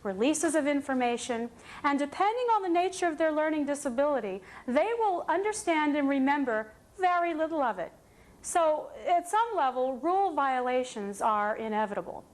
releases of information, and depending on the nature of their learning disability, they will understand and remember very little of it. So at some level, rule violations are inevitable.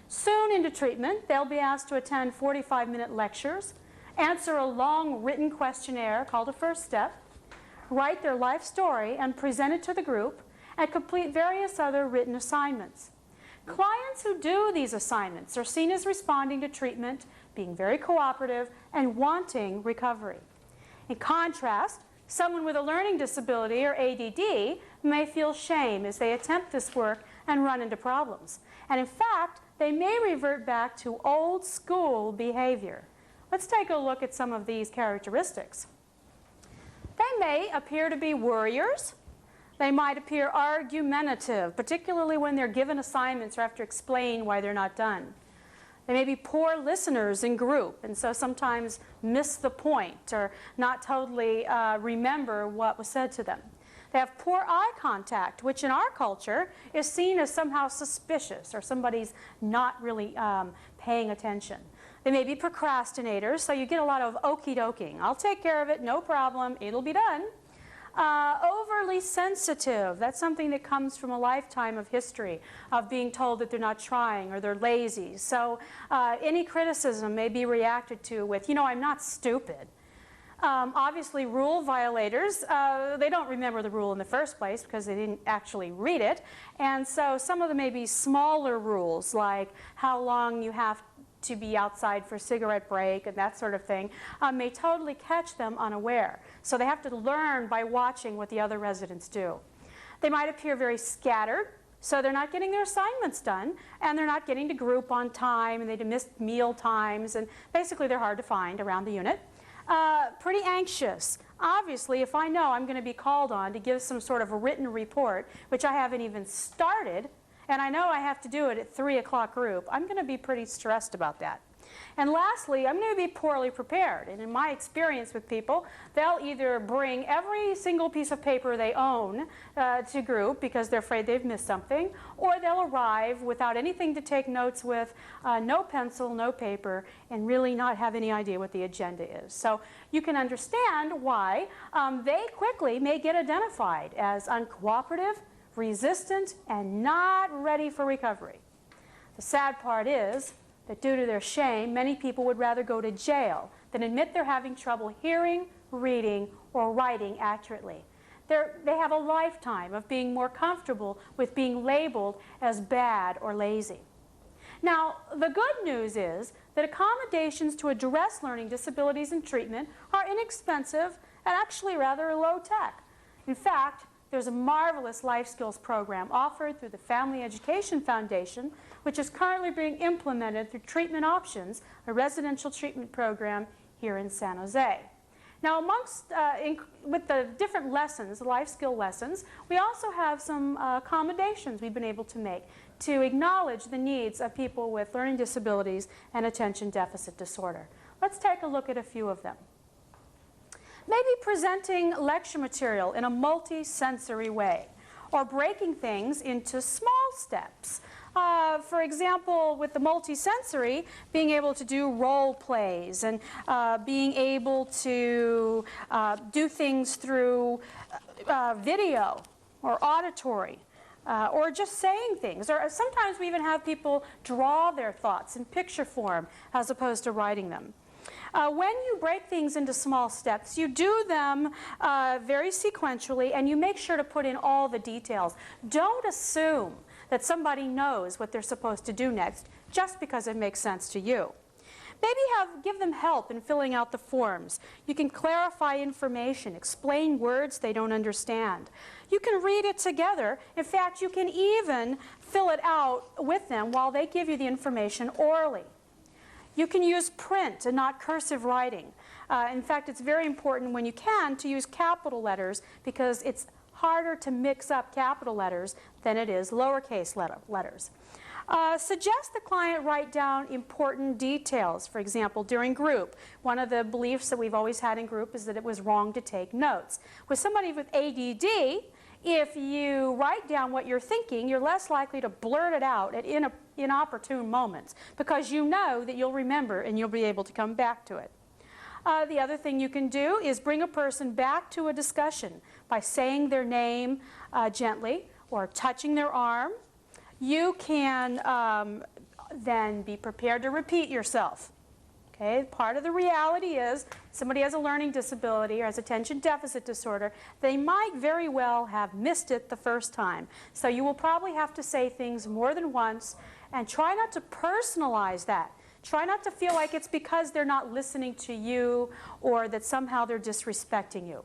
Soon into treatment, they'll be asked to attend 45-minute lectures, answer a long written questionnaire called a first step, write their life story and present it to the group, and complete various other written assignments. Clients who do these assignments are seen as responding to treatment, being very cooperative, and wanting recovery. In contrast, someone with a learning disability or ADD may feel shame as they attempt this work and run into problems. And in fact, they may revert back to old school behavior. Let's take a look at some of these characteristics. They may appear to be worriers. They might appear argumentative, particularly when they're given assignments or have to explain why they're not done. They may be poor listeners in group, and so sometimes miss the point or not totally remember what was said to them. They have poor eye contact, which in our culture is seen as somehow suspicious or somebody's not really paying attention. They may be procrastinators, so you get a lot of okey-doking. I'll take care of it, no problem, it'll be done. Overly sensitive, that's something that comes from a lifetime of history of being told that they're not trying or they're lazy. So any criticism may be reacted to with, you know, I'm not stupid. Obviously, rule violators, they don't remember the rule in the first place because they didn't actually read it. And so some of them may be smaller rules, like how long you have to be outside for a cigarette break and that sort of thing, may totally catch them unaware. So they have to learn by watching what the other residents do. They might appear very scattered, so they're not getting their assignments done, and they're not getting to group on time, and they miss meal times, and basically they're hard to find around the unit. Pretty anxious. Obviously, if I know I'm going to be called on to give some sort of a written report, which I haven't even started, and I know I have to do it at 3 o'clock group, I'm going to be pretty stressed about that. And lastly, I'm going to be poorly prepared. And in my experience with people, they'll either bring every single piece of paper they own to group because they're afraid they've missed something, or they'll arrive without anything to take notes with, no pencil, no paper, and really not have any idea what the agenda is. So you can understand why they quickly may get identified as uncooperative, resistant, and not ready for recovery. The sad part is that due to their shame, many people would rather go to jail than admit they're having trouble hearing, reading, or writing accurately. They have a lifetime of being more comfortable with being labeled as bad or lazy. Now, the good news is that accommodations to address learning disabilities and treatment are inexpensive and actually rather low tech. In fact, there's a marvelous life skills program offered through the Family Education Foundation, which is currently being implemented through Treatment Options, a residential treatment program here in San Jose. Now, amongst, with the different lessons, the life skill lessons, we also have some accommodations we've been able to make to acknowledge the needs of people with learning disabilities and attention deficit disorder. Let's take a look at a few of them. Maybe presenting lecture material in a multi-sensory way, or breaking things into small steps. For example, with the multi-sensory, being able to do role plays and being able to do things through video or auditory. Or just saying things. Or sometimes we even have people draw their thoughts in picture form as opposed to writing them. When you break things into small steps, you do them very sequentially, and you make sure to put in all the details. Don't assume that somebody knows what they're supposed to do next just because it makes sense to you. Maybe give them help in filling out the forms. You can clarify information, explain words they don't understand. You can read it together. In fact, you can even fill it out with them while they give you the information orally. You can use print and not cursive writing. In fact, it's very important when you can to use capital letters because it's harder to mix up capital letters than it is lowercase letters. Suggest the client write down important details. For example, during group, one of the beliefs that we've always had in group is that it was wrong to take notes. With somebody with ADD, If you write down what you're thinking, you're less likely to blurt it out at inopportune moments because you know that you'll remember and you'll be able to come back to it. The other thing you can do is bring a person back to a discussion by saying their name gently or touching their arm. You can then be prepared to repeat yourself. Okay? Part of the reality is somebody has a learning disability or has attention deficit disorder. They might very well have missed it the first time. So you will probably have to say things more than once and try not to personalize that. Try not to feel like it's because they're not listening to you or that somehow they're disrespecting you.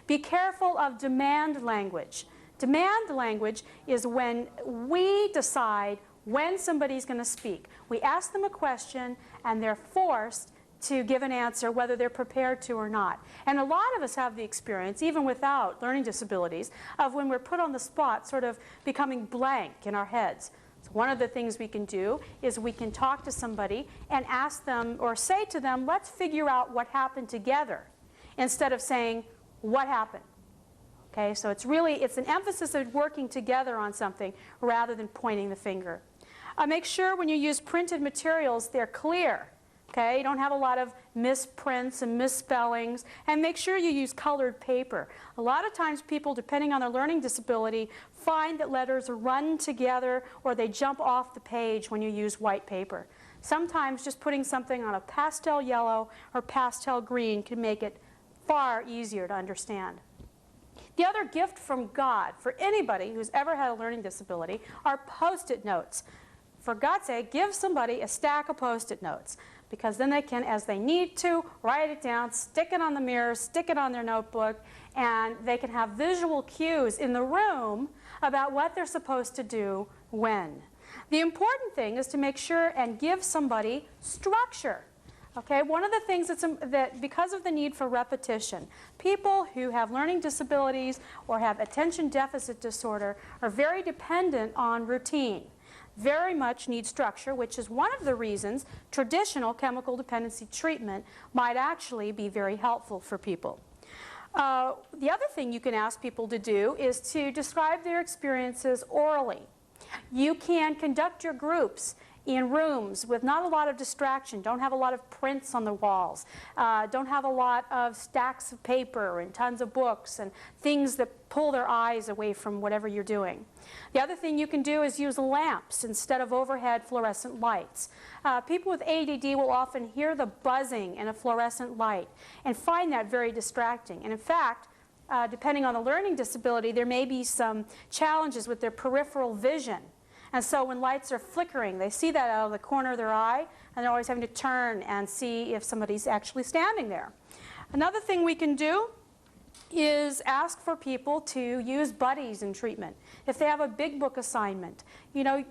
Be careful of demand language. Demand language is when we decide when somebody's going to speak. We ask them a question and they're forced to give an answer whether they're prepared to or not. And a lot of us have the experience, even without learning disabilities, of when we're put on the spot sort of becoming blank in our heads. So one of the things we can do is we can talk to somebody and ask them or say to them, let's figure out what happened together, instead of saying, what happened? Okay, so it's an emphasis of working together on something rather than pointing the finger. Make sure when you use printed materials, they're clear. Okay, you don't have a lot of misprints and misspellings, and make sure you use colored paper. A lot of times people, depending on their learning disability, find that letters run together or they jump off the page when you use white paper. Sometimes just putting something on a pastel yellow or pastel green can make it far easier to understand. The other gift from God for anybody who's ever had a learning disability are Post-it notes. For God's sake, give somebody a stack of Post-it notes, because then they can, as they need to, write it down, stick it on the mirror, stick it on their notebook, and they can have visual cues in the room about what they're supposed to do when. The important thing is to make sure and give somebody structure. Okay, one of the things that because of the need for repetition, people who have learning disabilities or have attention deficit disorder are very dependent on routine. Very much need structure, which is one of the reasons traditional chemical dependency treatment might actually be very helpful for people. The other thing you can ask people to do is to describe their experiences orally. You can conduct your groups in rooms with not a lot of distraction. Don't have a lot of prints on the walls. Don't have a lot of stacks of paper and tons of books and things that pull their eyes away from whatever you're doing. The other thing you can do is use lamps instead of overhead fluorescent lights. People with ADD will often hear the buzzing in a fluorescent light and find that very distracting. And in fact, depending on the learning disability, there may be some challenges with their peripheral vision. And so when lights are flickering, they see that out of the corner of their eye, and they're always having to turn and see if somebody's actually standing there. Another thing we can do is ask for people to use buddies in treatment. If they have a big book assignment,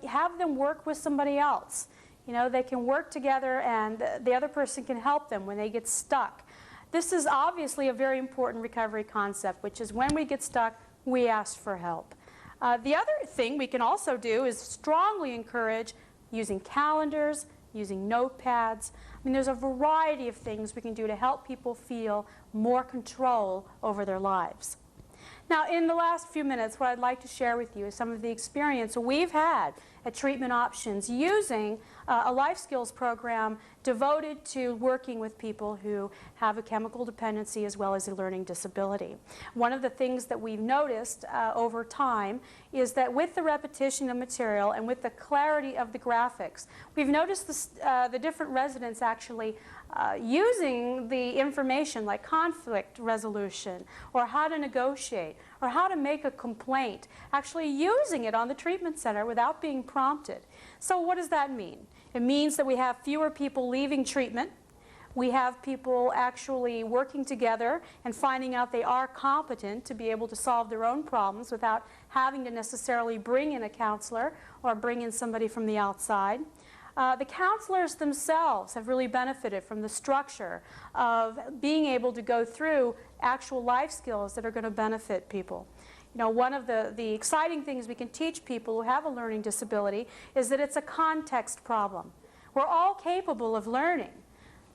have them work with somebody else. They can work together and the other person can help them when they get stuck. This is obviously a very important recovery concept, which is when we get stuck, we ask for help. The other thing we can also do is strongly encourage using calendars, using notepads. There's a variety of things we can do to help people feel more control over their lives. Now, in the last few minutes, what I'd like to share with you is some of the experience we've had at Treatment Options using a life skills program devoted to working with people who have a chemical dependency as well as a learning disability. One of the things that we've noticed over time is that with the repetition of material and with the clarity of the graphics, we've noticed the different residents actually using the information like conflict resolution or how to negotiate or how to make a complaint, actually using it on the treatment center without being prompted. So what does that mean? It means that we have fewer people leaving treatment. We have people actually working together and finding out they are competent to be able to solve their own problems without having to necessarily bring in a counselor or bring in somebody from the outside. The counselors themselves have really benefited from the structure of being able to go through actual life skills that are going to benefit people. One of the exciting things we can teach people who have a learning disability is that it's a context problem. We're all capable of learning.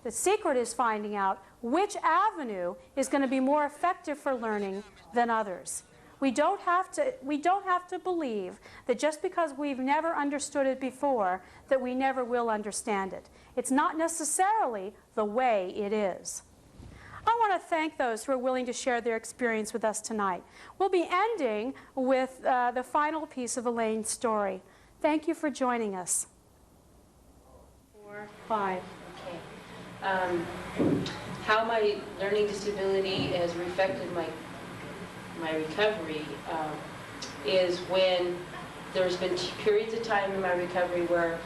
The secret is finding out which avenue is going to be more effective for learning than others. We don't have to believe that just because we've never understood it before, that we never will understand it. It's not necessarily the way it is. I want to thank those who are willing to share their experience with us tonight. We'll be ending with the final piece of Elaine's story. Thank you for joining us. 4, 5. Okay. How my learning disability has affected my recovery is when there's been periods of time in my recovery where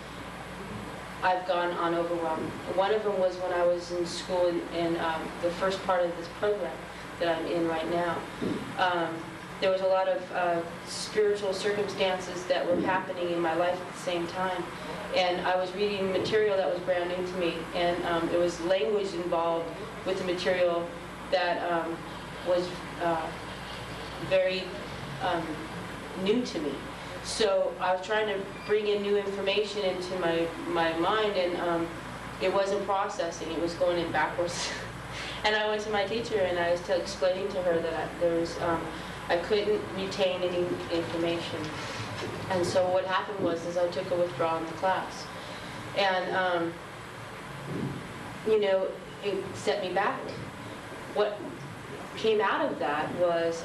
I've gone on overwhelmed. One of them was when I was in school in the first part of this program that I'm in right now. There was a lot of spiritual circumstances that were happening in my life at the same time. And I was reading material that was brand new to me, and there was language involved with the material that was very new to me. So I was trying to bring in new information into my mind, and it wasn't processing, it was going in backwards. And I went to my teacher and I was explaining to her that I couldn't retain any information. And so what happened was I took a withdrawal in the class. And, you know, it set me back. What came out of that was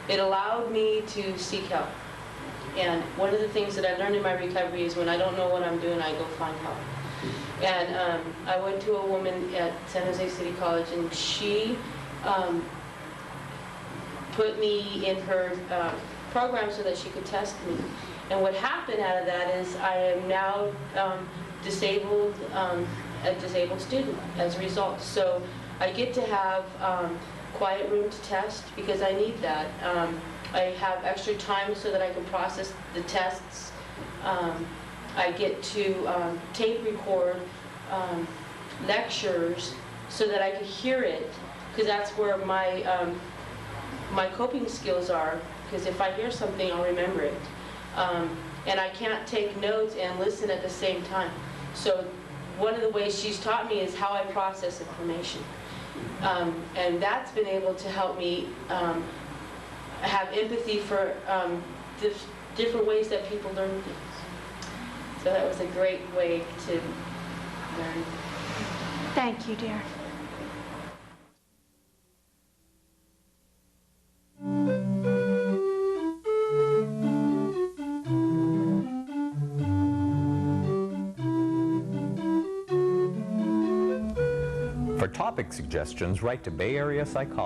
it allowed me to seek help. And one of the things that I learned in my recovery is when I don't know what I'm doing, I go find help. And I went to a woman at San Jose City College, and she put me in her program so that she could test me. And what happened out of that is I am now disabled, a disabled student as a result. So I get to have quiet room to test because I need that. I have extra time so that I can process the tests. I get to tape record lectures so that I can hear it, because that's where my coping skills are, because if I hear something, I'll remember it. And I can't take notes and listen at the same time. So one of the ways she's taught me is how I process information. And that's been able to help me have empathy for different ways that people learn things. So that was a great way to learn. Thank you, dear. For topic suggestions, write to Bay Area Psychology.